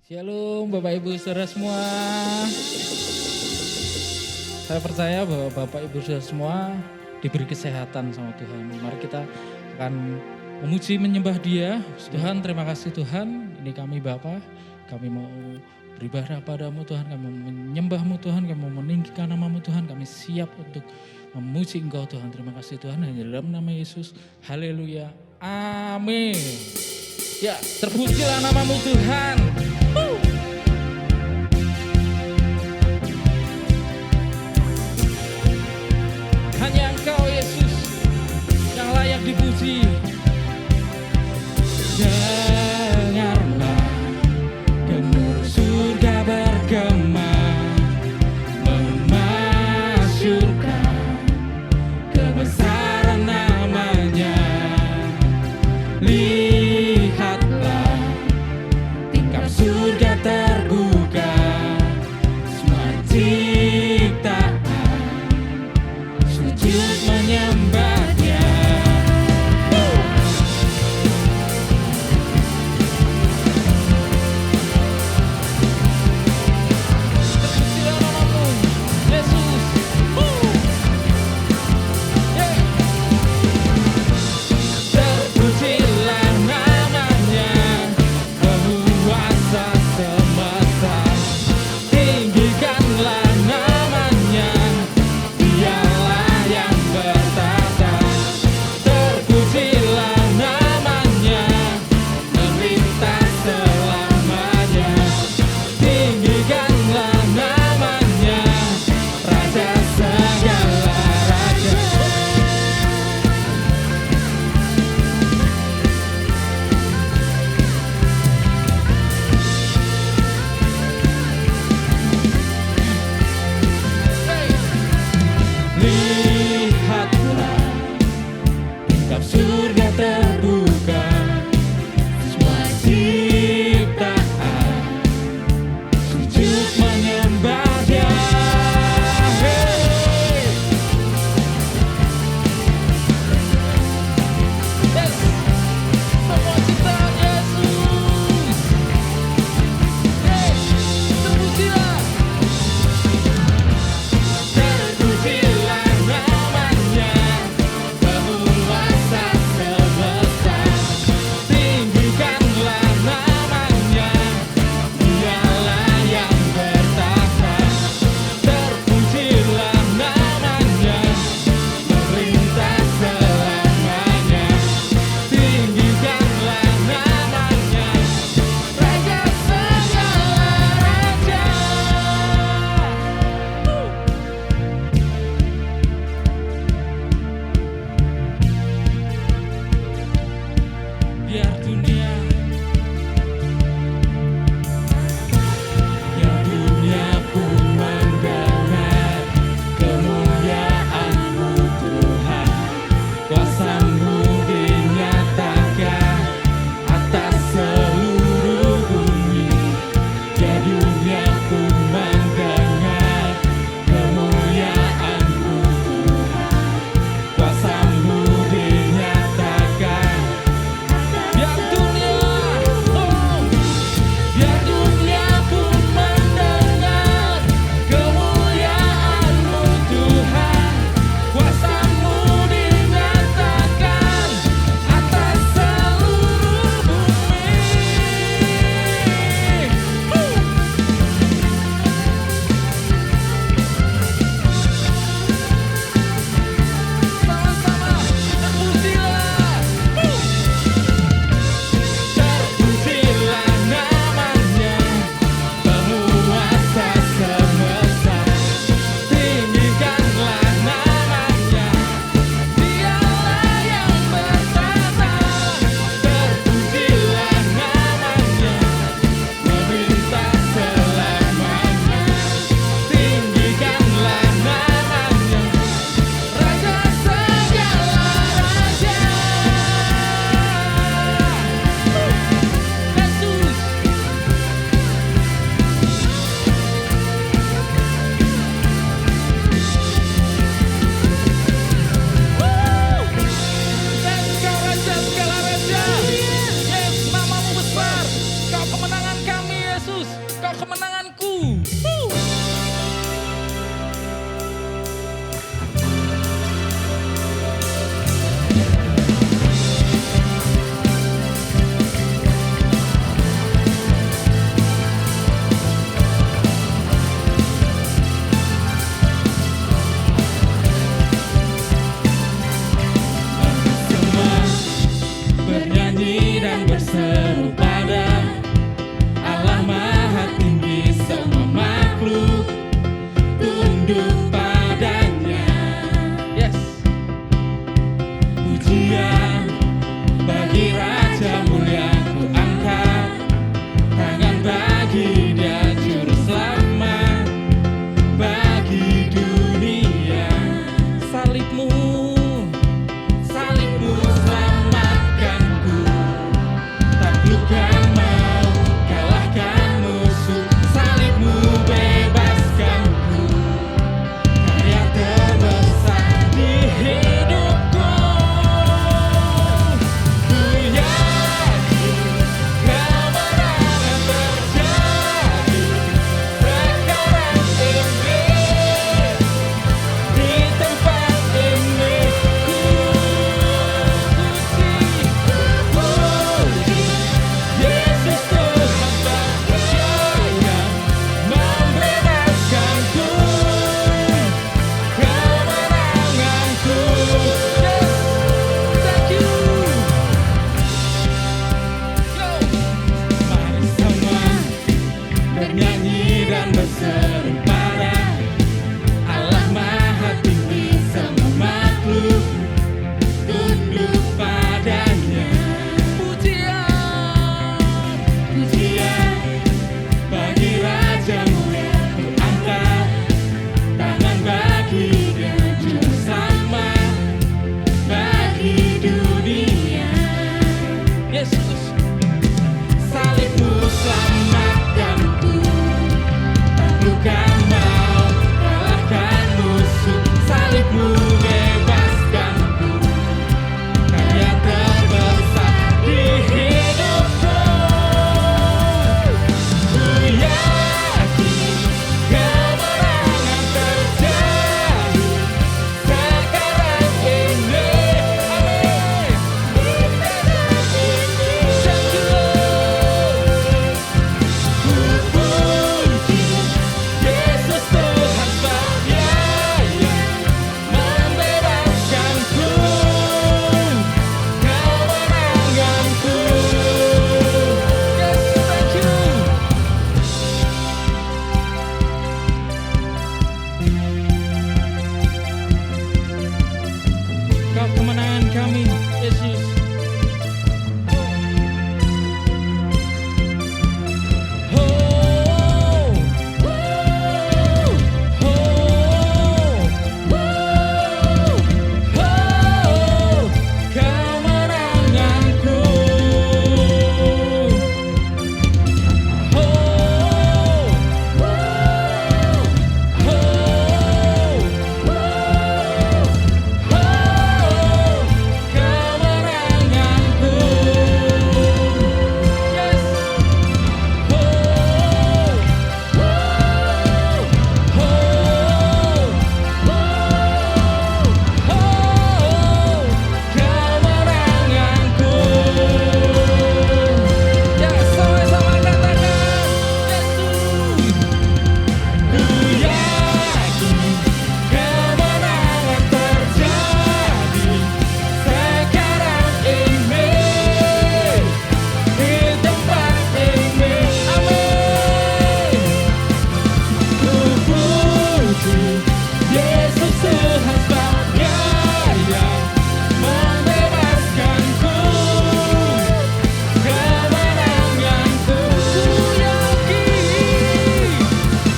Shalom Bapak Ibu Saudara semua. Saya percaya bahwa Bapak Ibu Saudara semua diberi kesehatan sama Tuhan. Mari kita akan memuji menyembah Dia. Tuhan, terima kasih Tuhan. Ini kami Bapa, kami mau beribadah padamu Tuhan, kami mau menyembahmu Tuhan, kami mau meninggikan namamu Tuhan, kami siap untuk memuji Engkau Tuhan. Terima kasih Tuhan, hanya dalam nama Yesus. Haleluya. Amin. Ya, terpujilah namamu Tuhan. Hanya Engkau Yesus yang layak dipuji. Dengarlah gemuruh surga bergema, memasyurkan kebesaran namanya. Lihatlah tingkap surga terbuka, semua ciptaan sujud menyembahnya. Terpujilah namamu, Yesus. Terpujilah namanya, penguasa semesta. Tinggikanlah namanya, Dialah yang bertata. Terpujilah namanya, memerintah selamanya. Tinggikanlah namanya, Raja segala raja. Lihatlah tingkap surga terbuka, semua ciptaan sujud menyembah Dia. Yes, semua ciptaan Yesus. Terpujilah. Terpujilah namanya, penguasa semesta. Tinggikanlah namanya, Dialah yang bertata. Terpujilah namanya, memerintah selamanya. Tinggikanlah namanya, Raja segala raja. Biar dunia pun mendengar kemuliaan-Mu Tuhan. Kuasa-Mu dinyatakan atas seluruh bumi. Biar dunia pun mendengar kemuliaan-Mu Tuhan. Kuasa-Mu dinyatakan. Biar dunia berseru pada Allah Maha Tinggi, semua makhluk tunduk padanya. Yes. Pujian bagi Raja mulia, ku angkat tangan bagi Dia, Juru Selamat bagi dunia. Salibmu, salibmu selamatkanku, taklukkan mau, kalahkan musuh. Salibmu bebaskanku, karya terbesar di hidupku. Ku yakin kemenangan terjadi sekarang ini, di tempat ini. Ku puji Yesus Tuhan percaya membebaskanku, kemenanganku. Yes, thank you. Go. Mari semua bernyanyi dan berseru pada Allah Maha Tinggi, semua makhluk tunduk padanya. Pujian, pujian bagi Raja mulia, ku angkat tangan bagi Dia, Juru Selamat bagi dunia. Yesus, salibmu selamatkanku, taklukkan mau, kalahkan musuh. Salibmu bebaskanku, karya terbesar di hidupku. Ku yakin kemenangan terjadi sekarang ini. Amin. Thank you, Lord. Ku puji Yesus Tuhan percaya membebaskanku, kemenanganku. Yes, thank you. Kau kemenangan kami, Yesus. Oh, oh, oh, oh, kemenanganku. Oh, oh, kemenanganku. Yes. Kemenanganku. Ya, sama-sama katakan Yesus. Ku yakin kemenangan terjadi sekarang ini, di tempat ini. Amin. Ku puji Yesus Tuhan percaya membebaskanku, kemenanganku.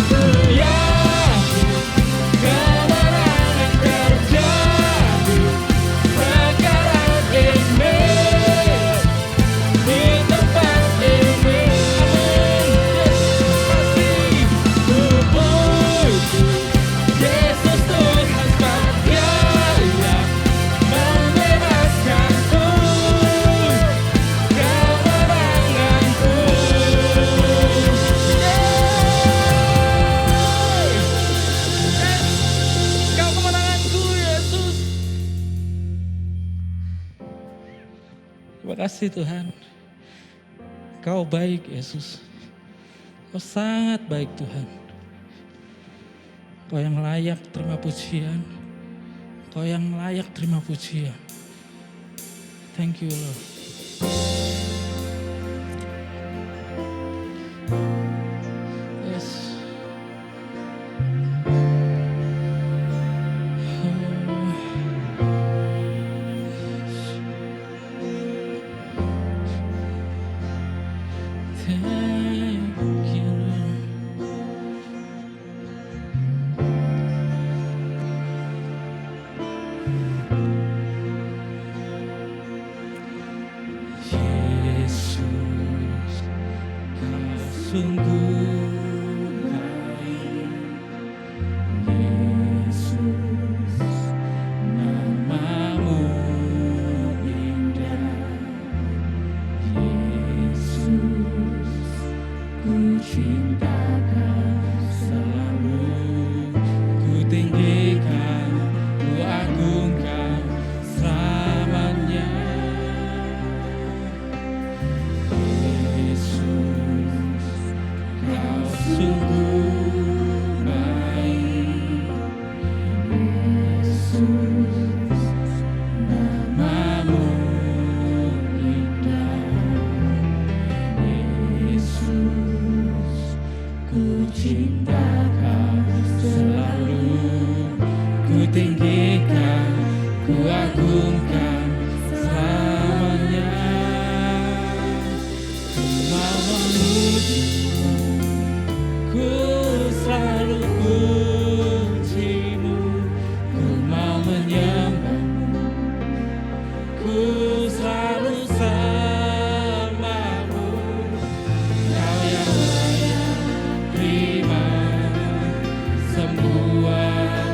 Ku yakin kemenangan terjadi sekarang ini, di tempat ini. Amin. Yes, pasti. Ku puji Yesus Tuhan percaya membebaskanku, kemenanganku. Yes, Kau kemenanganku, Yesus. Terima kasih Tuhan. Kau baik, Yesus. Kau sangat baik, Tuhan. Kau yang layak terima pujian. Kau yang layak terima pujian. Thank you, Lord. thank you, Lord. Yesus, Kau sungguh baik. Yesus, namamu indah. Yesus, ku cinta Kau selalu. Ku tinggikan, ku agungkan selamanya. Yesus, Kau sungguh baik. Yesus, namamu indah. Yesus, ku cinta Kau selalu. Ku tinggikan, ku agungkan selamanya. Ku mau memujimu, ku selalu pujimu. Ku mau menyembahmu, ku selalu sembahmu. Kau yang layak terima semua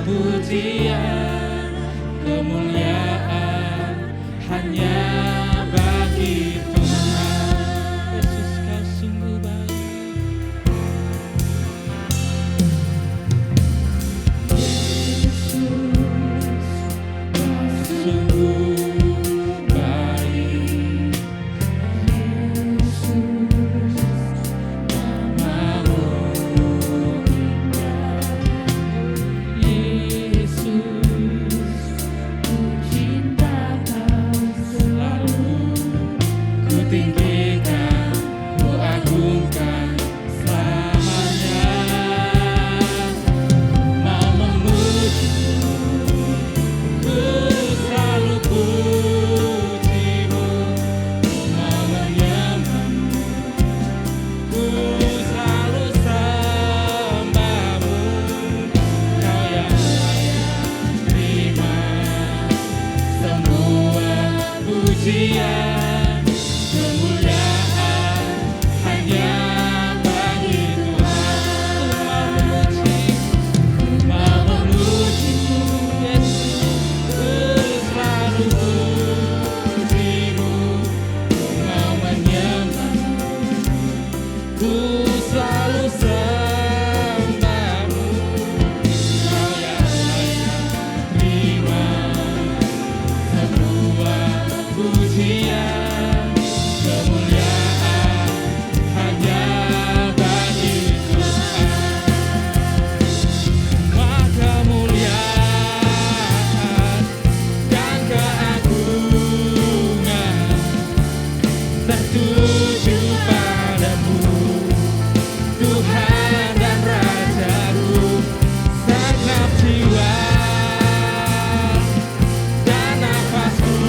pujian, kemuliaan hanya bagi Tuhan. Yesus, Kau sungguh baik. Yesus, Kau sungguh baik. Yesus, namamu indah. Yesus, ku cinta Kau selalu. Ku tinggikan, ku agungkan selamanya. Ku mau memujimu, ku selalu pujimu. Ku mau menyembahmu, ku selalu sembahmu. Kau yang layak terima semua pujian, kemuliaan hanya bagi Tuhan. Ku mau memujimu, Yesus, ku selalu pujimu. Ku mau menyembahmu, ku selalu sembahmu. Kau yang layak terima semua pujian, kemuliaan hanya bagi Tuhan. Semua kemuliaan dan keagungan tertuju padamu, Tuhan dan Rajaku. Segenap jiwa dan nafasku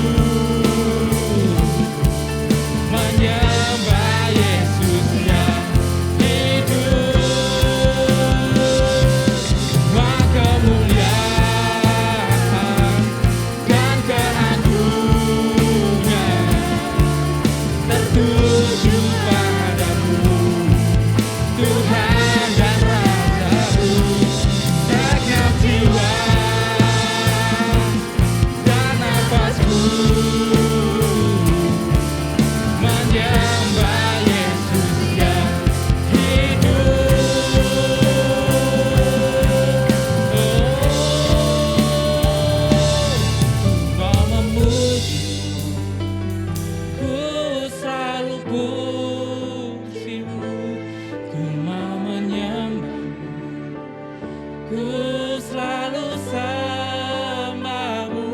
menyembah Yesus yang hidup. Semua kemuliaan dan keagungan tertuju padamu, Tuhan dan Rajaku. Segenap jiwa dan nafasku menyembah Yesus yang hidup. Ku mau memujimu, ku selalu pujimu. Ku mau menyembahmu, ku selalu sembahmu.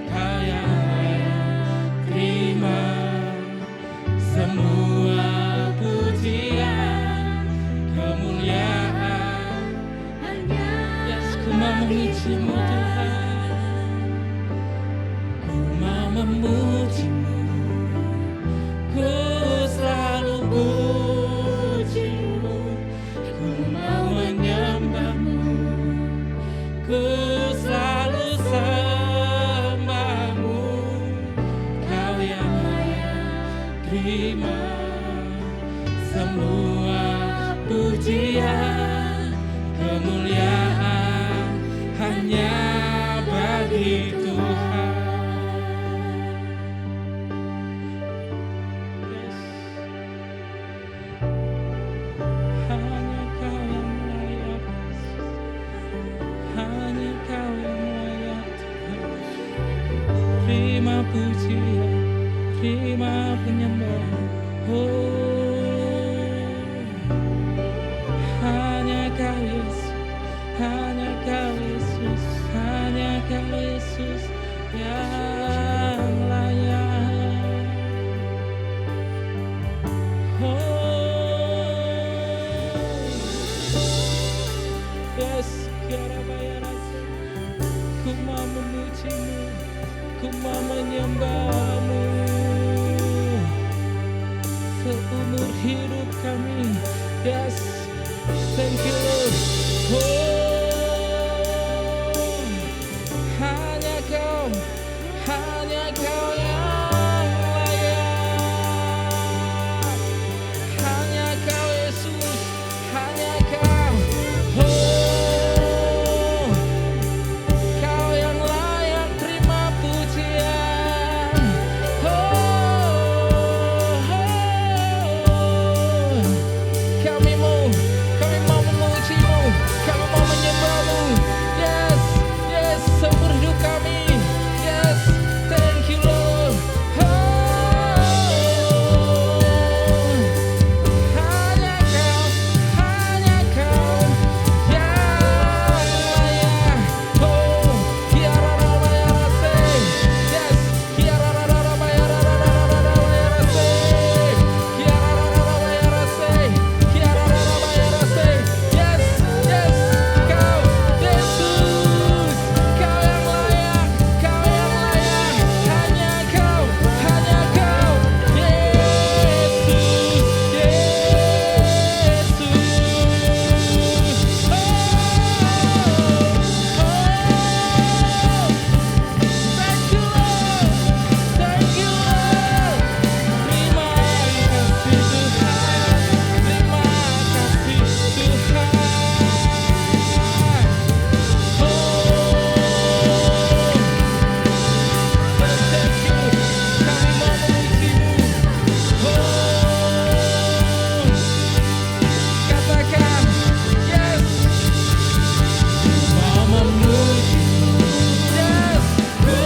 Kau yang layak terima semua terima semua pujian, kemuliaan hanya bagi Tuhan. Hanya Kau yang layak, hanya Kau yang layak Tuhan. Terima pujian, terima penyembahan. Hanya Kau Yesus, hanya Kau Yesus, hanya Kau Yesus yang layak. Yes, kiara bayar rasa. Ku mau memuji-Mu, ku mau menyembah-Mu seumur hidup kami. Yes, thank you Lord. Hanya Kau yang layak. Hanya Kau Yesus, hanya Kau. Kau yang layak terima pujian. Kami mau memuji-Mu, kami mau menyembah-Mu. Yes, yes, seumur hidup kami. Yes, thank you Lord. Hanya Kau yang layak. Kiara raya rase. Yes, kiara raya rase. Kiara raya rase. Kiara raya rase. Yes, yes, Kau Yesus, Kau yang layak, Kau yang layak. Hanya Kau, hanya Kau. Yesus, thank you Lord, thank you Lord. Terima kasih Tuhan, terima kasih Tuhan. Thank you, kami mau memuji-Mu. Katakan, yes, mau memuji. Yes, ku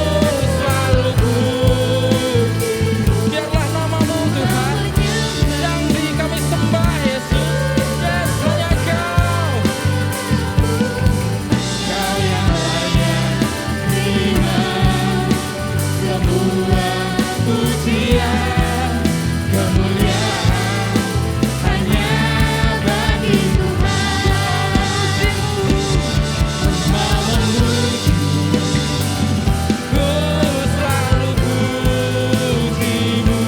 selalu puji. Biarlah nama-Mu Tuhan yang kami sembah Yesus. Yes, hanya Kau. Kau yang layak terima semua pujian, kemuliaan hanya bagi Tuhan. Mau memuji, ku selalu puji-Mu,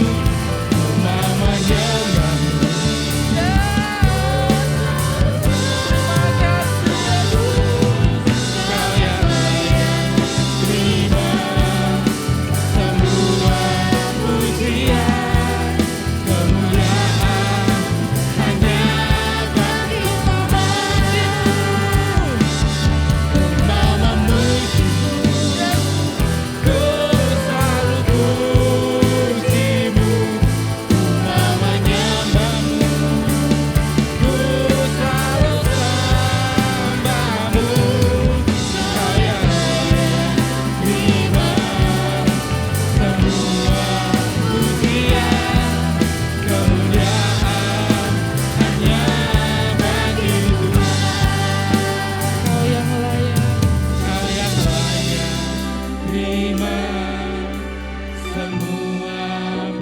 mau menyembah-Mu. Yes, terima kasih Yesus. Kau yang layak terima semua pujian, kemuliaan hanya bagi Tuhan. Mau memuji-Mu, yes, ku selalu puji-Mu, mau menyembah-Mu, ku selalu sembah-Mu. Kau yang layak terima semua pujian, kemuliaan hanya bagi Tuhan. Kau yang layak terima semua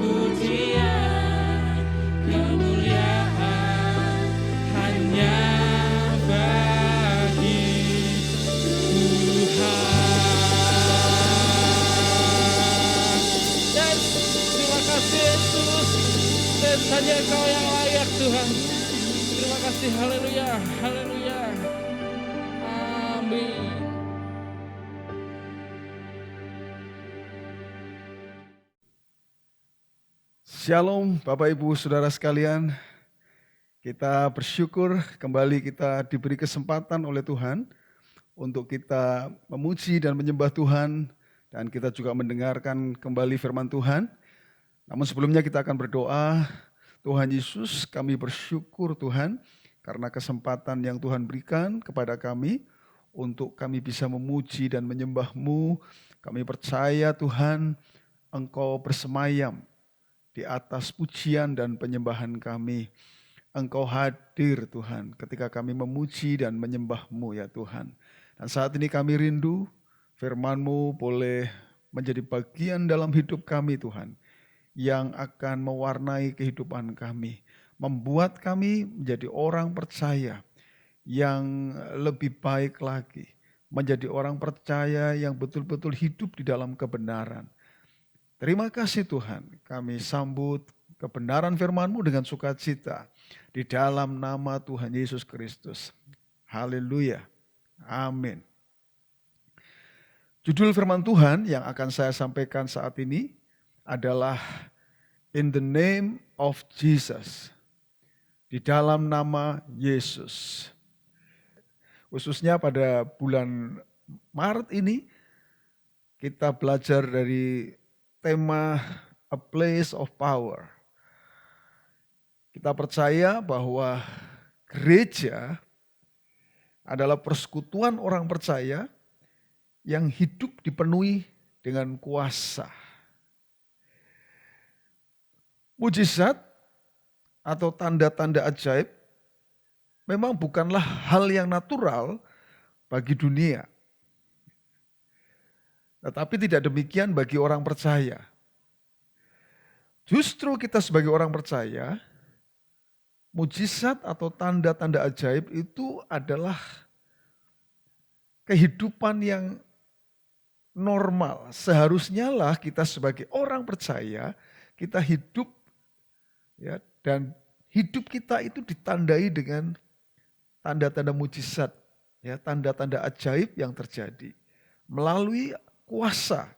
pujian, kemuliaan hanya bagi Tuhan. Yes, terima kasih Yesus. Yes, hanya Kau yang layak Tuhan. Terima kasih, haleluya, haleluya. Amin. Shalom Bapak Ibu Saudara sekalian, kita bersyukur kembali kita diberi kesempatan oleh Tuhan untuk kita memuji dan menyembah Tuhan dan kita juga mendengarkan kembali firman Tuhan. Namun sebelumnya kita akan berdoa. Tuhan Yesus, kami bersyukur Tuhan karena kesempatan yang Tuhan berikan kepada kami untuk kami bisa memuji dan menyembah-Mu. Kami percaya Tuhan Engkau bersemayam di atas pujian dan penyembahan kami. Engkau hadir Tuhan ketika kami memuji dan menyembah-Mu ya Tuhan. Dan saat ini kami rindu firman-Mu boleh menjadi bagian dalam hidup kami Tuhan. Yang akan mewarnai kehidupan kami. Membuat kami menjadi orang percaya yang lebih baik lagi. Menjadi orang percaya yang betul-betul hidup di dalam kebenaran. Terima kasih Tuhan, kami sambut kebenaran firman-Mu dengan sukacita di dalam nama Tuhan Yesus Kristus. Haleluya. Amin. Judul firman Tuhan yang akan saya sampaikan saat ini adalah In the Name of Jesus. Di dalam nama Yesus. Khususnya pada bulan Maret ini kita belajar dari tema A Place of Power. Kita percaya bahwa gereja adalah persekutuan orang percaya yang hidup dipenuhi dengan kuasa. Mujizat atau tanda-tanda ajaib memang bukanlah hal yang natural bagi dunia. Tetapi tidak demikian bagi orang percaya. Justru kita sebagai orang percaya, mujizat atau tanda-tanda ajaib itu adalah kehidupan yang normal. Seharusnya lah kita sebagai orang percaya, kita hidup ya, dan hidup kita itu ditandai dengan tanda-tanda mujizat, ya, tanda-tanda ajaib yang terjadi melalui kuasa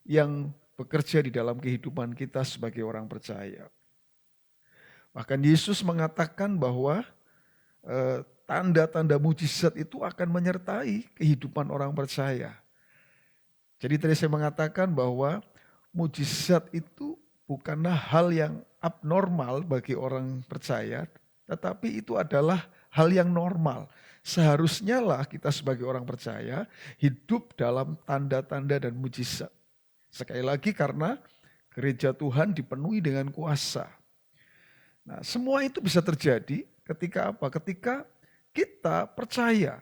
yang bekerja di dalam kehidupan kita sebagai orang percaya. Bahkan Yesus mengatakan bahwa tanda-tanda mujizat itu akan menyertai kehidupan orang percaya. Jadi tadi saya mengatakan bahwa mujizat itu bukanlah hal yang abnormal bagi orang percaya, tetapi itu adalah hal yang normal. Seharusnya lah kita sebagai orang percaya hidup dalam tanda-tanda dan mujizat. Sekali lagi karena gereja Tuhan dipenuhi dengan kuasa. Nah, semua itu bisa terjadi ketika apa? Ketika kita percaya.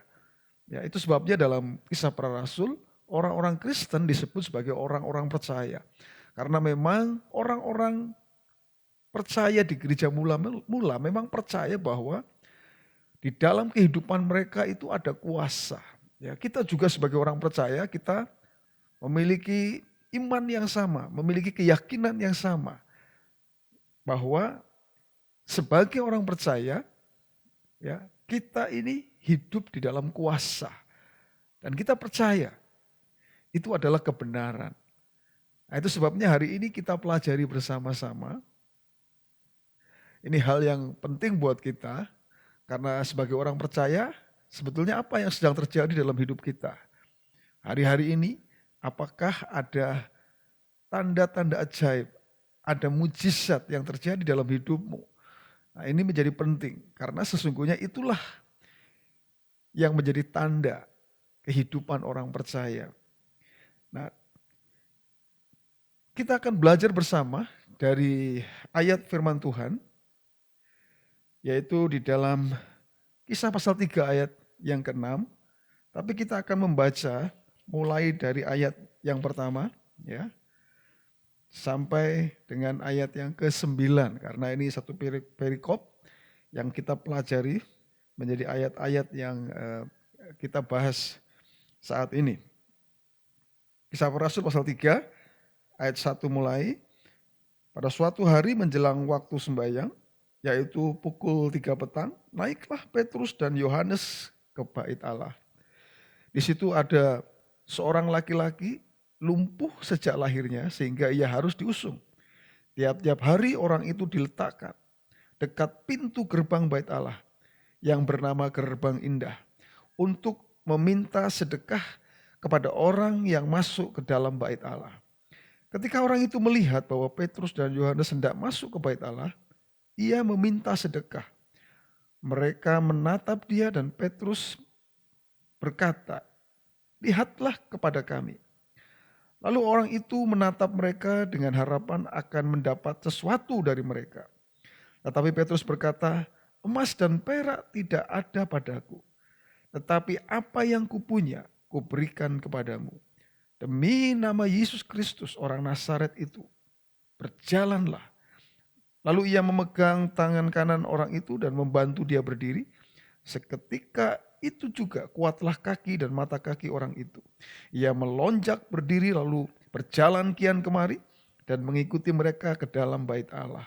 Ya, itu sebabnya dalam Kisah Para Rasul orang-orang Kristen disebut sebagai orang-orang percaya. Karena memang orang-orang percaya di gereja mula memang percaya bahwa di dalam kehidupan mereka itu ada kuasa. Ya, kita juga sebagai orang percaya, kita memiliki iman yang sama, memiliki keyakinan yang sama. Bahwa sebagai orang percaya, ya, kita ini hidup di dalam kuasa. Dan kita percaya itu adalah kebenaran. Nah, itu sebabnya hari ini kita pelajari bersama-sama. Ini hal yang penting buat kita. Karena sebagai orang percaya, sebetulnya apa yang sedang terjadi dalam hidup kita? Hari-hari ini, apakah ada tanda-tanda ajaib, ada mujizat yang terjadi dalam hidupmu? Nah, ini menjadi penting, karena sesungguhnya itulah yang menjadi tanda kehidupan orang percaya. Nah, kita akan belajar bersama dari ayat firman Tuhan, yaitu di dalam Kisah pasal 3 ayat yang ke-6. Tapi kita akan membaca mulai dari ayat yang pertama ya, sampai dengan ayat yang ke-9. Karena ini satu perikop yang kita pelajari menjadi ayat-ayat yang kita bahas saat ini. Kisah Para Rasul pasal 3 ayat 1 mulai. Pada suatu hari menjelang waktu sembahyang, yaitu pukul 3 petang, naiklah Petrus dan Yohanes ke bait Allah. Di situ ada seorang laki-laki lumpuh sejak lahirnya sehingga ia harus diusung. Tiap-tiap hari orang itu diletakkan dekat pintu gerbang Bait Allah yang bernama Gerbang Indah untuk meminta sedekah kepada orang yang masuk ke dalam Bait Allah. Ketika orang itu melihat bahwa Petrus dan Yohanes hendak masuk ke Bait Allah, ia meminta sedekah. Mereka menatap dia dan Petrus berkata, "Lihatlah kepada kami." Lalu orang itu menatap mereka dengan harapan akan mendapat sesuatu dari mereka. Tetapi Petrus berkata, "Emas dan perak tidak ada padaku, tetapi apa yang kupunya, kuberikan kepadamu. Demi nama Yesus Kristus orang Nazaret itu, berjalanlah." Lalu ia memegang tangan kanan orang itu dan membantu dia berdiri. Seketika itu juga kuatlah kaki dan mata kaki orang itu. Ia melonjak berdiri lalu berjalan kian kemari dan mengikuti mereka ke dalam Bait Allah.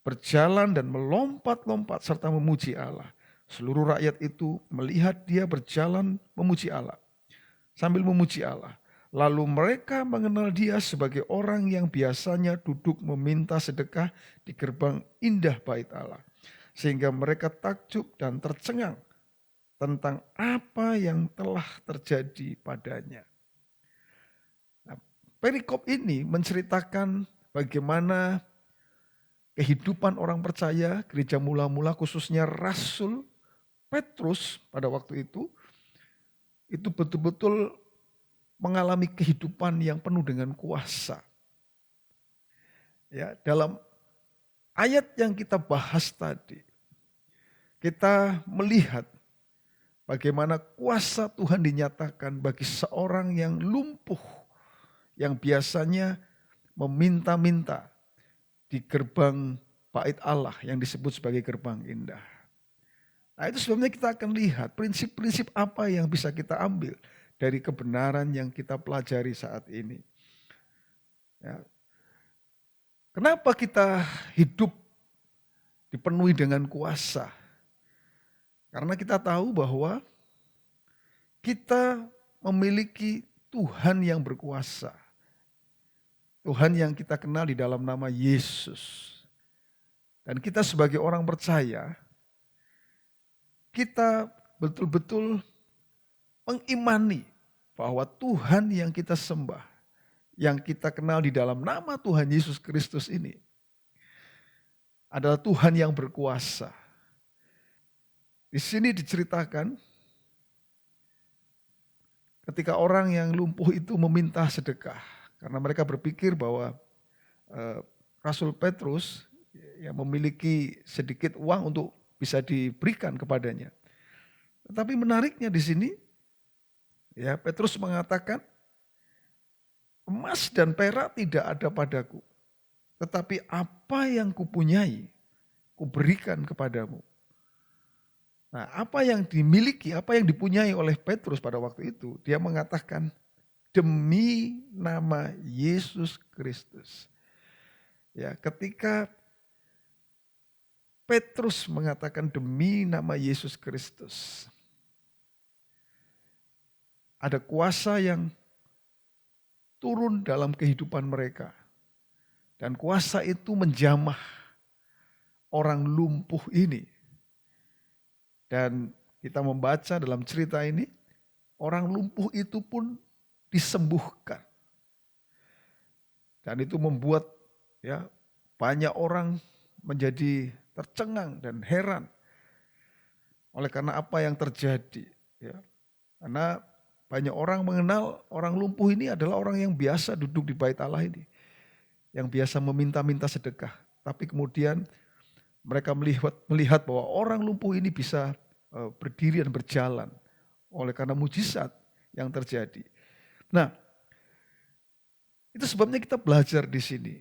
Berjalan dan melompat-lompat serta memuji Allah. Seluruh rakyat itu melihat dia berjalan memuji Allah, sambil memuji Allah. Lalu mereka mengenal dia sebagai orang yang biasanya duduk meminta sedekah di gerbang indah Bait Allah. Sehingga mereka takjub dan tercengang tentang apa yang telah terjadi padanya. Nah, perikop ini menceritakan bagaimana kehidupan orang percaya, gereja mula-mula khususnya Rasul Petrus pada waktu itu betul-betul mengalami kehidupan yang penuh dengan kuasa. Ya, dalam ayat yang kita bahas tadi, kita melihat bagaimana kuasa Tuhan dinyatakan bagi seorang yang lumpuh, yang biasanya meminta-minta di gerbang Bait Allah yang disebut sebagai gerbang indah. Nah, itu sebabnya kita akan lihat prinsip-prinsip apa yang bisa kita ambil dari kebenaran yang kita pelajari saat ini. Ya. Kenapa kita hidup dipenuhi dengan kuasa? Karena kita tahu bahwa kita memiliki Tuhan yang berkuasa. Tuhan yang kita kenal di dalam nama Yesus. Dan kita sebagai orang percaya, kita betul-betul mengimani bahwa Tuhan yang kita sembah, yang kita kenal di dalam nama Tuhan Yesus Kristus ini, adalah Tuhan yang berkuasa. Di sini diceritakan ketika orang yang lumpuh itu meminta sedekah. Karena mereka berpikir bahwa Rasul Petrus yang memiliki sedikit uang untuk bisa diberikan kepadanya. Tetapi menariknya di sini, ya, Petrus mengatakan, "Emas dan perak tidak ada padaku, tetapi apa yang kupunyai, kuberikan kepadamu." Nah, apa yang dimiliki, apa yang dipunyai oleh Petrus pada waktu itu, dia mengatakan, "Demi nama Yesus Kristus." Ya, ketika Petrus mengatakan demi nama Yesus Kristus, ada kuasa yang turun dalam kehidupan mereka. Dan kuasa itu menjamah orang lumpuh ini. Dan kita membaca dalam cerita ini, orang lumpuh itu pun disembuhkan. Dan itu membuat, ya, banyak orang menjadi tercengang dan heran oleh karena apa yang terjadi. Ya. Karena banyak orang mengenal orang lumpuh ini adalah orang yang biasa duduk di Bait Allah ini. Yang biasa meminta-minta sedekah. Tapi kemudian mereka melihat bahwa orang lumpuh ini bisa berdiri dan berjalan oleh karena mujizat yang terjadi. Nah, itu sebabnya kita belajar di sini.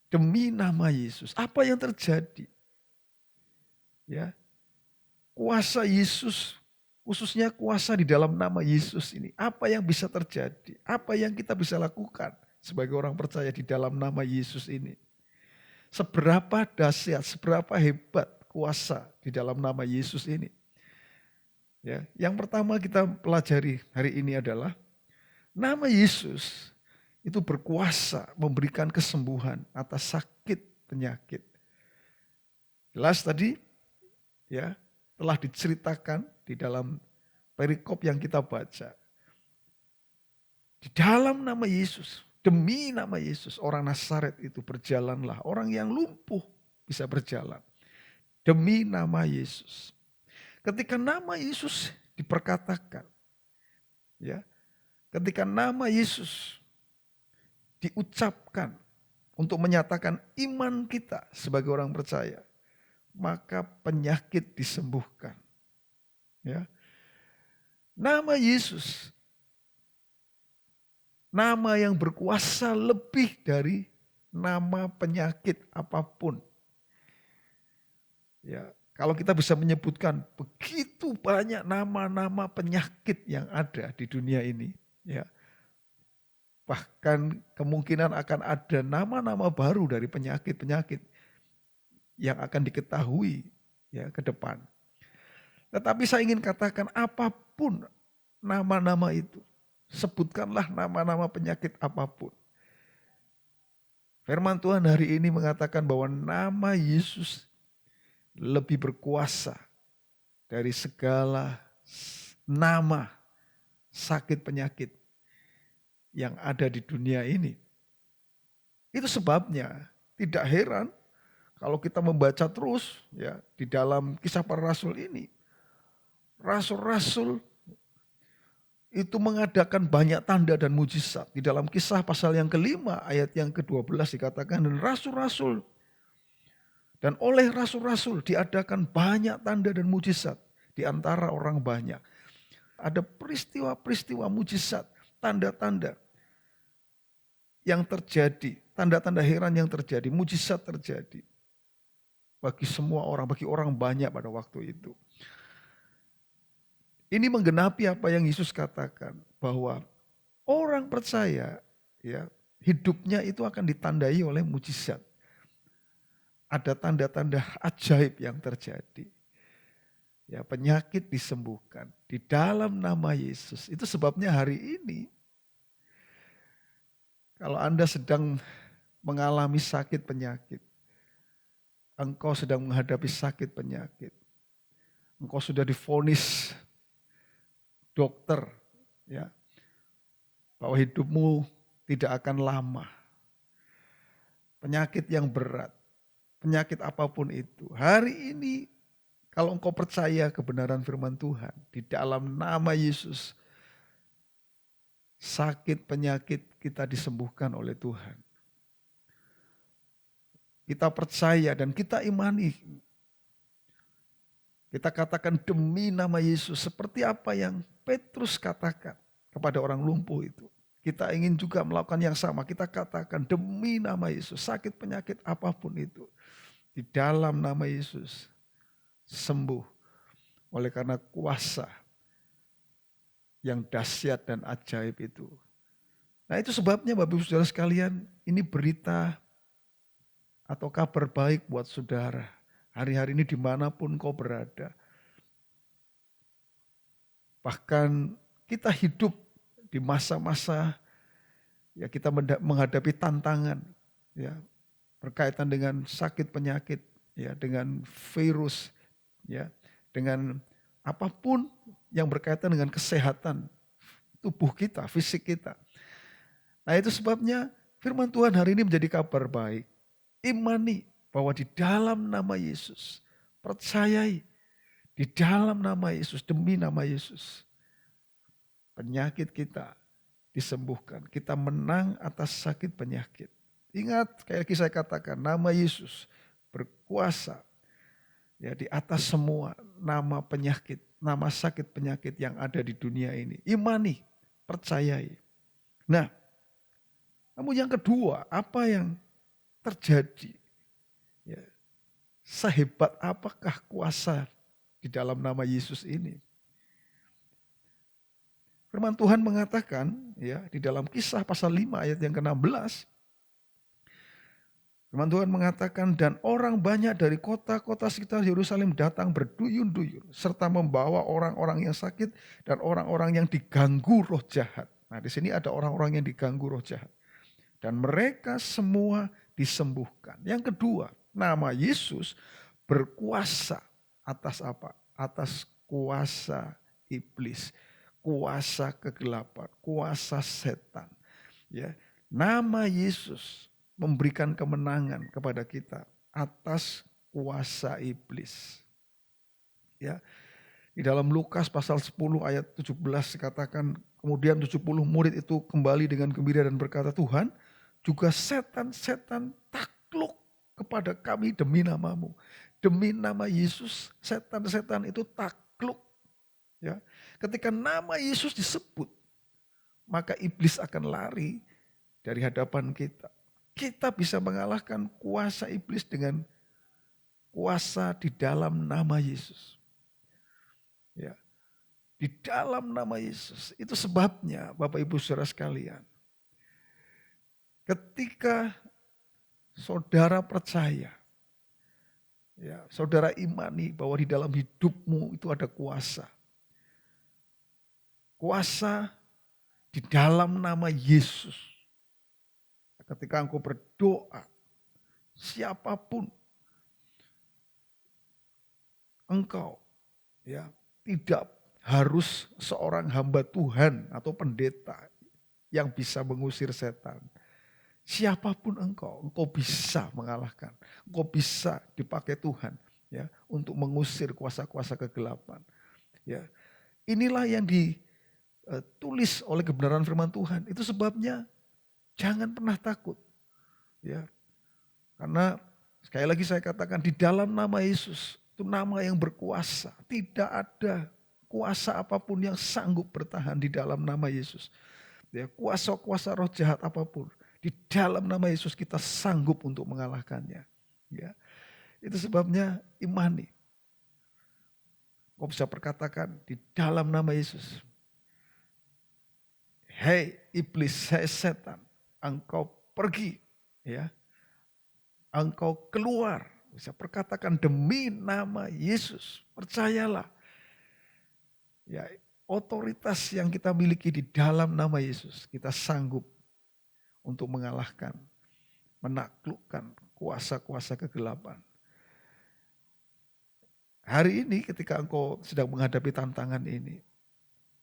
Demi nama Yesus, apa yang terjadi? Ya, kuasa Yesus, khususnya kuasa di dalam nama Yesus ini, apa yang bisa terjadi? Apa yang kita bisa lakukan sebagai orang percaya di dalam nama Yesus ini? Seberapa dahsyat, seberapa hebat kuasa di dalam nama Yesus ini? Ya, yang pertama kita pelajari hari ini adalah nama Yesus itu berkuasa memberikan kesembuhan atas sakit penyakit. Jelas tadi ya, telah diceritakan di dalam perikop yang kita baca. Di dalam nama Yesus, demi nama Yesus, orang Nazaret itu berjalanlah. Orang yang lumpuh bisa berjalan. Demi nama Yesus. Ketika nama Yesus diperkatakan, ya, ketika nama Yesus diucapkan untuk menyatakan iman kita sebagai orang percaya, maka penyakit disembuhkan. Ya. Nama Yesus, nama yang berkuasa lebih dari nama penyakit apapun. Ya, kalau kita bisa menyebutkan begitu banyak nama-nama penyakit yang ada di dunia ini, ya. Bahkan kemungkinan akan ada nama-nama baru dari penyakit-penyakit yang akan diketahui ya ke depan. Tetapi saya ingin katakan apapun nama-nama itu, sebutkanlah nama-nama penyakit apapun. Firman Tuhan hari ini mengatakan bahwa nama Yesus lebih berkuasa dari segala nama sakit penyakit yang ada di dunia ini. Itu sebabnya tidak heran kalau kita membaca terus ya di dalam kisah para rasul ini. Rasul-rasul itu mengadakan banyak tanda dan mujizat. Di dalam Kisah pasal yang kelima ayat yang ke-12 dikatakan, dan rasul-rasul dan oleh rasul-rasul diadakan banyak tanda dan mujizat di antara orang banyak. Ada peristiwa-peristiwa mujizat, tanda-tanda yang terjadi, tanda-tanda heran yang terjadi, mujizat terjadi bagi semua orang, bagi orang banyak pada waktu itu. Ini menggenapi apa yang Yesus katakan, bahwa orang percaya ya hidupnya itu akan ditandai oleh mujizat. Ada tanda-tanda ajaib yang terjadi. Ya, penyakit disembuhkan di dalam nama Yesus. Itu sebabnya hari ini kalau Anda sedang mengalami sakit penyakit, engkau sedang menghadapi sakit penyakit, engkau sudah divonis dokter ya bahwa hidupmu tidak akan lama. Penyakit yang berat, penyakit apapun itu. Hari ini kalau engkau percaya kebenaran firman Tuhan di dalam nama Yesus, sakit penyakit kita disembuhkan oleh Tuhan. Kita percaya dan kita imani. Kita katakan demi nama Yesus, seperti apa yang Petrus katakan kepada orang lumpuh itu. Kita ingin juga melakukan yang sama. Kita katakan demi nama Yesus, sakit penyakit apapun itu, di dalam nama Yesus sembuh oleh karena kuasa yang dahsyat dan ajaib itu. Nah, itu sebabnya Bapak Ibu Saudara sekalian, ini berita atau kabar baik buat saudara. Hari-hari ini dimanapun kau berada. Bahkan kita hidup di masa-masa ya kita menghadapi tantangan ya berkaitan dengan sakit penyakit ya, dengan virus ya, dengan apapun yang berkaitan dengan kesehatan tubuh kita, fisik kita. Nah, itu sebabnya firman Tuhan hari ini menjadi kabar baik. Imani bahwa di dalam nama Yesus, percayai di dalam nama Yesus, demi nama Yesus, penyakit kita disembuhkan. Kita menang atas sakit penyakit. Ingat, kayak saya katakan, nama Yesus berkuasa ya di atas semua nama penyakit, nama sakit penyakit yang ada di dunia ini. Imani, percayai. Nah, namun yang kedua, apa yang terjadi? Ya, sehebat apakah kuasa di dalam nama Yesus ini? Firman Tuhan mengatakan ya di dalam Kisah pasal 5 ayat yang ke-16. Firman Tuhan mengatakan, dan orang banyak dari kota-kota sekitar Yerusalem datang berduyun-duyun serta membawa orang-orang yang sakit dan orang-orang yang diganggu roh jahat. Nah, di sini ada orang-orang yang diganggu roh jahat. Dan mereka semua disembuhkan. Yang kedua, nama Yesus berkuasa atas apa? Atas kuasa iblis, kuasa kegelapan, kuasa setan. Ya, nama Yesus memberikan kemenangan kepada kita atas kuasa iblis. Ya, di dalam Lukas pasal 10 ayat 17 dikatakan, kemudian 70 murid itu kembali dengan gembira dan berkata, Tuhan, juga setan-setan takluk kepada kami demi namamu. Demi nama Yesus, setan-setan itu takluk. Ya, ketika nama Yesus disebut, maka iblis akan lari dari hadapan kita. Kita bisa mengalahkan kuasa iblis dengan kuasa di dalam nama Yesus. Ya, di dalam nama Yesus. Itu sebabnya Bapak Ibu Saudara sekalian, ketika saudara percaya, ya, saudara imani bahwa di dalam hidupmu itu ada kuasa. Kuasa di dalam nama Yesus. Ketika engkau berdoa, siapapun engkau, ya, tidak harus seorang hamba Tuhan atau pendeta yang bisa mengusir setan. Siapapun engkau bisa mengalahkan. Engkau bisa dipakai Tuhan, ya, untuk mengusir kuasa-kuasa kegelapan. Ya, inilah yang ditulis oleh kebenaran firman Tuhan. Itu sebabnya jangan pernah takut. Ya, karena sekali lagi saya katakan, di dalam nama Yesus, itu nama yang berkuasa. Tidak ada kuasa apapun yang sanggup bertahan di dalam nama Yesus. Ya, kuasa-kuasa roh jahat apapun, di dalam nama Yesus kita sanggup untuk mengalahkannya. Ya, itu sebabnya imani. Kau bisa perkatakan di dalam nama Yesus, hei iblis, hei setan, engkau pergi, ya, engkau keluar. Bisa perkatakan demi nama Yesus, percayalah. Ya, otoritas yang kita miliki di dalam nama Yesus, kita sanggup untuk mengalahkan, menaklukkan kuasa-kuasa kegelapan. Hari ini ketika engkau sedang menghadapi tantangan ini,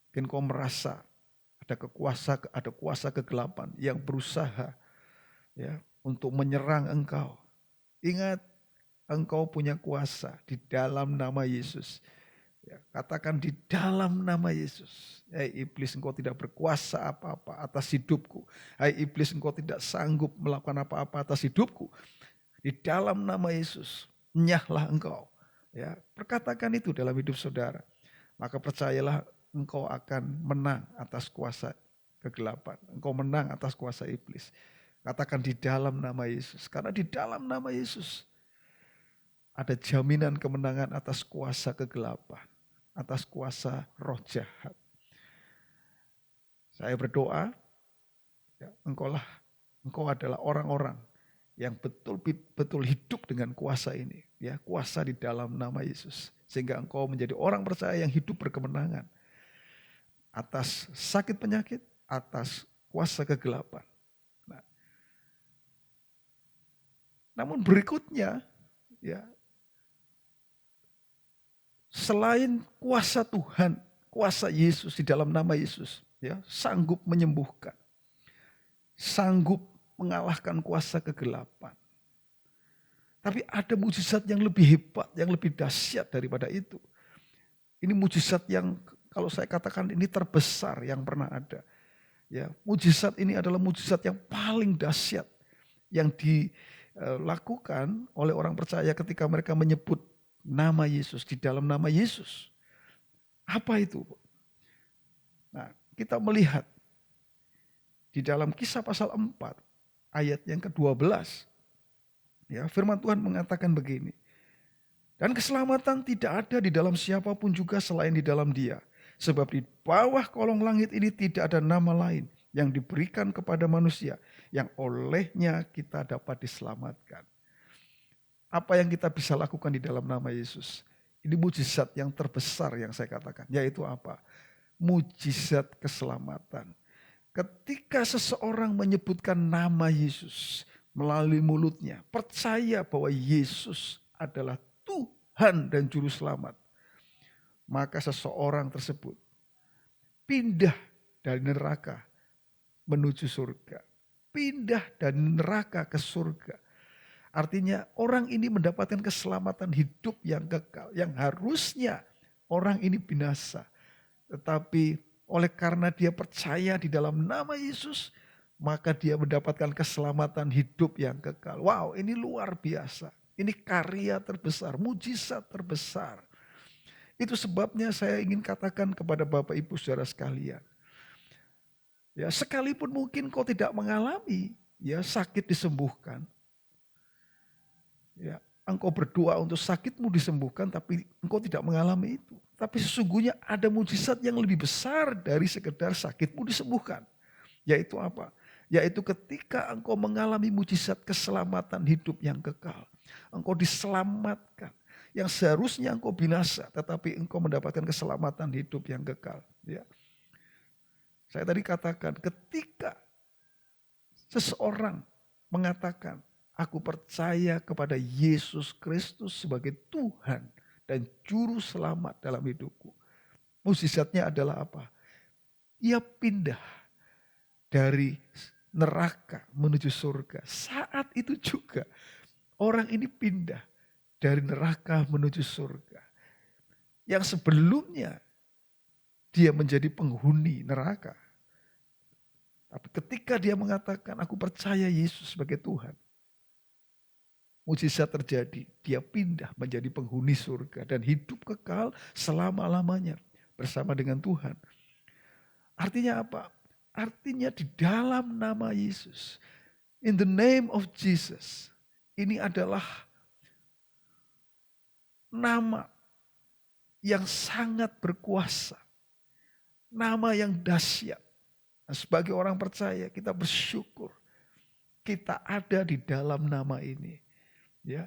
mungkin kau merasa ada kuasa kegelapan yang berusaha, ya, untuk menyerang engkau. Ingat, engkau punya kuasa di dalam nama Yesus. Ya, katakan di dalam nama Yesus. Hai iblis, engkau tidak berkuasa apa-apa atas hidupku. Hai iblis, engkau tidak sanggup melakukan apa-apa atas hidupku. Di dalam nama Yesus, nyahlah engkau. Ya, perkatakan itu dalam hidup saudara. Maka percayalah, engkau akan menang atas kuasa kegelapan. Engkau menang atas kuasa iblis. Katakan di dalam nama Yesus. Karena di dalam nama Yesus ada jaminan kemenangan atas kuasa kegelapan, atas kuasa roh jahat. Saya berdoa, ya, engkau adalah orang-orang yang betul-betul hidup dengan kuasa ini, ya, kuasa di dalam nama Yesus, sehingga engkau menjadi orang percaya yang hidup berkemenangan atas sakit penyakit, atas kuasa kegelapan. Nah, namun berikutnya, ya, selain kuasa Tuhan, kuasa Yesus di dalam nama Yesus, ya, sanggup menyembuhkan, sanggup mengalahkan kuasa kegelapan. Tapi ada mujizat yang lebih hebat, yang lebih dahsyat daripada itu. Ini mujizat yang kalau saya katakan ini terbesar yang pernah ada. Ya, mujizat ini adalah mujizat yang paling dahsyat yang dilakukan oleh orang percaya ketika mereka menyebut nama Yesus, di dalam nama Yesus. Apa itu? Nah, kita melihat di dalam Kisah pasal 4 ayat yang ke-12. Ya, firman Tuhan mengatakan begini. Dan keselamatan tidak ada di dalam siapapun juga selain di dalam Dia. Sebab di bawah kolong langit ini tidak ada nama lain yang diberikan kepada manusia yang olehnya kita dapat diselamatkan. Apa yang kita bisa lakukan di dalam nama Yesus? Ini mujizat yang terbesar yang saya katakan. Yaitu apa? Mujizat keselamatan. Ketika seseorang menyebutkan nama Yesus melalui mulutnya, percaya bahwa Yesus adalah Tuhan dan Juru Selamat, maka seseorang tersebut pindah dari neraka menuju surga. Pindah dari neraka ke surga. Artinya orang ini mendapatkan keselamatan hidup yang kekal. Yang harusnya orang ini binasa. Tetapi oleh karena dia percaya di dalam nama Yesus, maka dia mendapatkan keselamatan hidup yang kekal. Wow, ini luar biasa. Ini karya terbesar, mujizat terbesar. Itu sebabnya saya ingin katakan kepada Bapak Ibu Saudara sekalian. Ya, sekalipun mungkin kau tidak mengalami ya sakit disembuhkan. Ya, engkau berdoa untuk sakitmu disembuhkan tapi engkau tidak mengalami itu. Tapi sesungguhnya ada mujizat yang lebih besar dari sekedar sakitmu disembuhkan. Yaitu apa? Yaitu ketika engkau mengalami mujizat keselamatan hidup yang kekal. Engkau diselamatkan. Yang seharusnya engkau binasa tetapi engkau mendapatkan keselamatan hidup yang kekal. Ya. Saya tadi katakan ketika seseorang mengatakan aku percaya kepada Yesus Kristus sebagai Tuhan dan Juru Selamat dalam hidupku. Mujizatnya adalah apa? Ia pindah dari neraka menuju surga. Saat itu juga orang ini pindah dari neraka menuju surga. Yang sebelumnya dia menjadi penghuni neraka. Tapi ketika dia mengatakan aku percaya Yesus sebagai Tuhan, mujizat terjadi, dia pindah menjadi penghuni surga dan hidup kekal selama-lamanya bersama dengan Tuhan. Artinya apa? Artinya di dalam nama Yesus, in the name of Jesus, ini adalah nama yang sangat berkuasa, nama yang dahsyat. Nah, sebagai orang percaya kita bersyukur kita ada di dalam nama ini. Ya,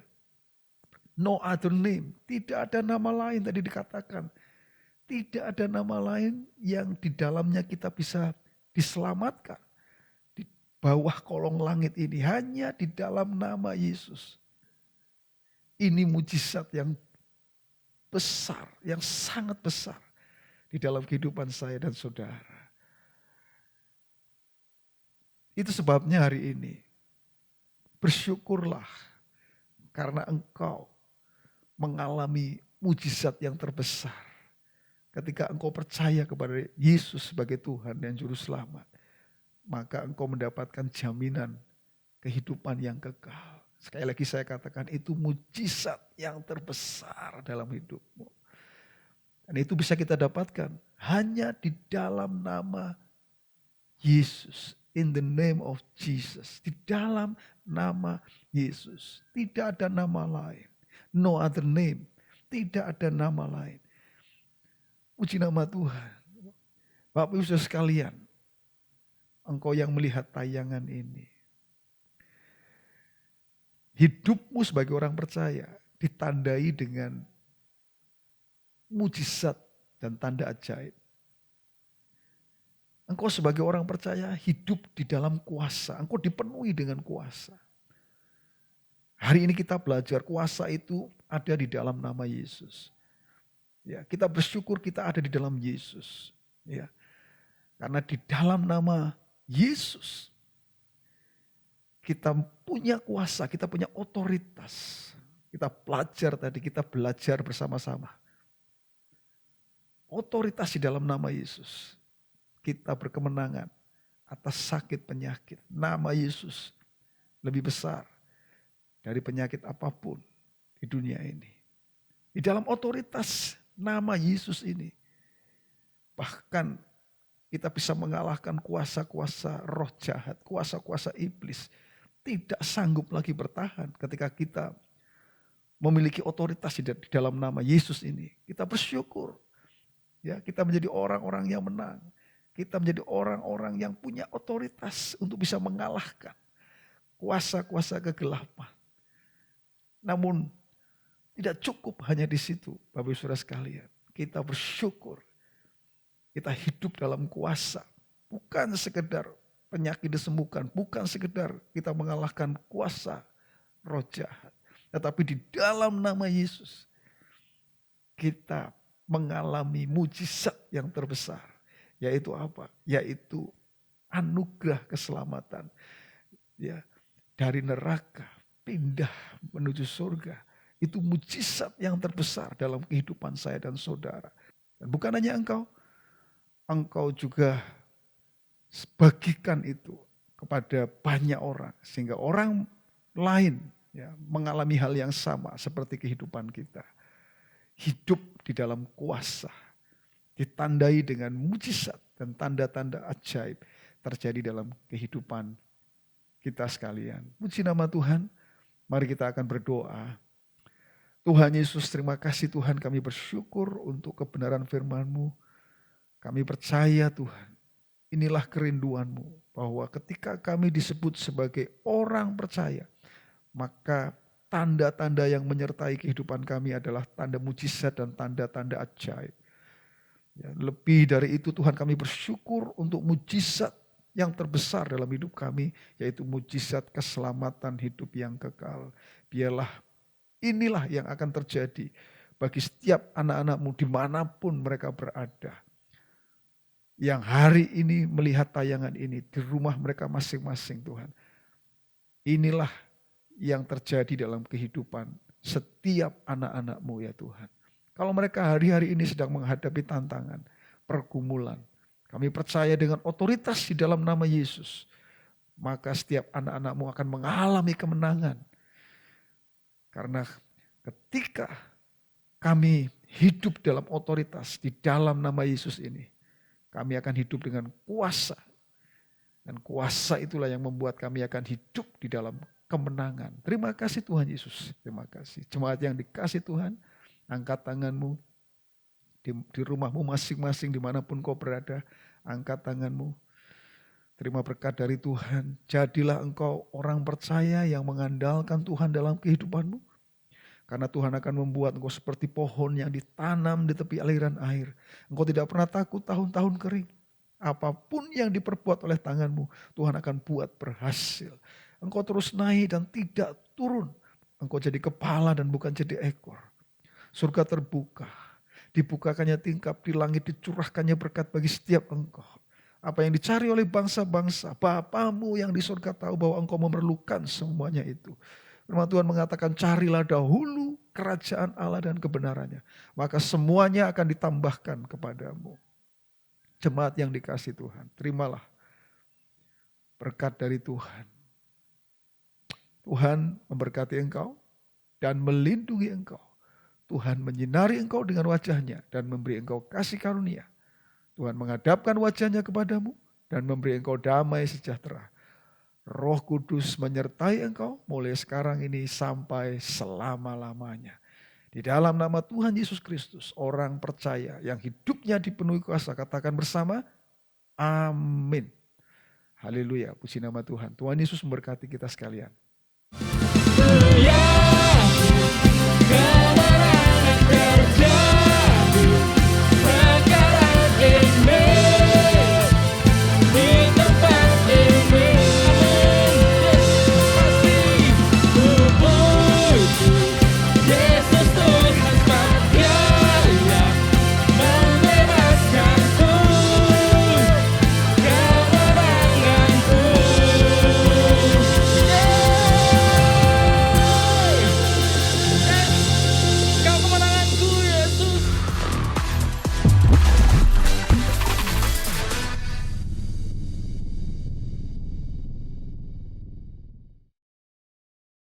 no other name, tidak ada nama lain tadi dikatakan, tidak ada nama lain yang di dalamnya kita bisa diselamatkan di bawah kolong langit ini, hanya di dalam nama Yesus. Ini mujizat yang besar, yang sangat besar di dalam kehidupan saya dan saudara. Itu sebabnya hari ini bersyukurlah. Karena engkau mengalami mujizat yang terbesar. Ketika engkau percaya kepada Yesus sebagai Tuhan dan Juru Selamat. Maka engkau mendapatkan jaminan kehidupan yang kekal. Sekali lagi saya katakan itu mujizat yang terbesar dalam hidupmu. Dan itu bisa kita dapatkan hanya di dalam nama Yesus. In the name of Jesus. Di dalam nama Yesus. Tidak ada nama lain. No other name. Tidak ada nama lain. Puji nama Tuhan. Bapak Ibu Saudara sekalian. Engkau yang melihat tayangan ini. Hidupmu sebagai orang percaya ditandai dengan mujizat dan tanda ajaib. Engkau sebagai orang percaya hidup di dalam kuasa. Engkau dipenuhi dengan kuasa. Hari ini kita belajar kuasa itu ada di dalam nama Yesus. Ya, kita bersyukur kita ada di dalam Yesus. Ya, karena di dalam nama Yesus kita punya kuasa, kita punya otoritas. Kita belajar tadi, kita belajar bersama-sama. Otoritas di dalam nama Yesus. Kita berkemenangan atas sakit penyakit. Nama Yesus lebih besar dari penyakit apapun di dunia ini. Di dalam otoritas nama Yesus ini, bahkan kita bisa mengalahkan kuasa-kuasa roh jahat, kuasa-kuasa iblis. Tidak sanggup lagi bertahan ketika kita memiliki otoritas di dalam nama Yesus ini. Kita bersyukur. Ya, kita menjadi orang-orang yang menang. Kita menjadi orang-orang yang punya otoritas untuk bisa mengalahkan kuasa-kuasa kegelapan. Namun tidak cukup hanya di situ, Bapak Ibu Saudara sekalian. Kita bersyukur. Kita hidup dalam kuasa bukan sekedar penyakit disembuhkan, bukan sekedar kita mengalahkan kuasa roh jahat. Tetapi di dalam nama Yesus kita mengalami mujizat yang terbesar. Yaitu apa? Yaitu anugerah keselamatan. Ya, dari neraka pindah menuju surga. Itu mujizat yang terbesar dalam kehidupan saya dan saudara. Dan bukan hanya engkau juga bagikan itu kepada banyak orang. Sehingga orang lain ya, mengalami hal yang sama seperti kehidupan kita. Hidup di dalam kuasa. Ditandai dengan mujizat dan tanda-tanda ajaib terjadi dalam kehidupan kita sekalian. Puji nama Tuhan. Mari kita akan berdoa. Tuhan Yesus, terima kasih Tuhan, kami bersyukur untuk kebenaran firman-Mu. Kami percaya Tuhan, inilah kerinduan-Mu, bahwa ketika kami disebut sebagai orang percaya, maka tanda-tanda yang menyertai kehidupan kami adalah tanda mujizat dan tanda-tanda ajaib. Ya, lebih dari itu Tuhan, kami bersyukur untuk mujizat yang terbesar dalam hidup kami, yaitu mujizat keselamatan hidup yang kekal. Biarlah inilah yang akan terjadi bagi setiap anak-anak-Mu dimanapun mereka berada. Yang hari ini melihat tayangan ini di rumah mereka masing-masing Tuhan. Inilah yang terjadi dalam kehidupan setiap anak-anak-Mu ya Tuhan. Kalau mereka hari-hari ini sedang menghadapi tantangan, pergumulan, kami percaya dengan otoritas di dalam nama Yesus, maka setiap anak-anak-Mu akan mengalami kemenangan. Karena ketika kami hidup dalam otoritas di dalam nama Yesus ini, kami akan hidup dengan kuasa. Dan kuasa itulah yang membuat kami akan hidup di dalam kemenangan. Terima kasih Tuhan Yesus. Terima kasih. Jemaat yang dikasih Tuhan, angkat tanganmu di rumahmu masing-masing dimanapun kau berada. Angkat tanganmu. Terima berkat dari Tuhan. Jadilah engkau orang percaya yang mengandalkan Tuhan dalam kehidupanmu. Karena Tuhan akan membuat engkau seperti pohon yang ditanam di tepi aliran air. Engkau tidak pernah takut tahun-tahun kering. Apapun yang diperbuat oleh tanganmu, Tuhan akan buat berhasil. Engkau terus naik dan tidak turun. Engkau jadi kepala dan bukan jadi ekor. Surga terbuka. Dibukakannya tingkap di langit, dicurahkannya berkat bagi setiap engkau. Apa yang dicari oleh bangsa-bangsa, Bapamu yang di surga tahu bahwa engkau memerlukan semuanya itu. Firman Tuhan mengatakan carilah dahulu kerajaan Allah dan kebenarannya. Maka semuanya akan ditambahkan kepadamu. Jemaat yang dikasih Tuhan, terimalah berkat dari Tuhan. Tuhan memberkati engkau dan melindungi engkau. Tuhan menyinari engkau dengan wajahnya dan memberi engkau kasih karunia. Tuhan menghadapkan wajahnya kepadamu dan memberi engkau damai sejahtera. Roh Kudus menyertai engkau mulai sekarang ini sampai selama-lamanya. Di dalam nama Tuhan Yesus Kristus, orang percaya yang hidupnya dipenuhi kuasa, katakan bersama, amin. Haleluya, puji nama Tuhan. Tuhan Yesus memberkati kita sekalian.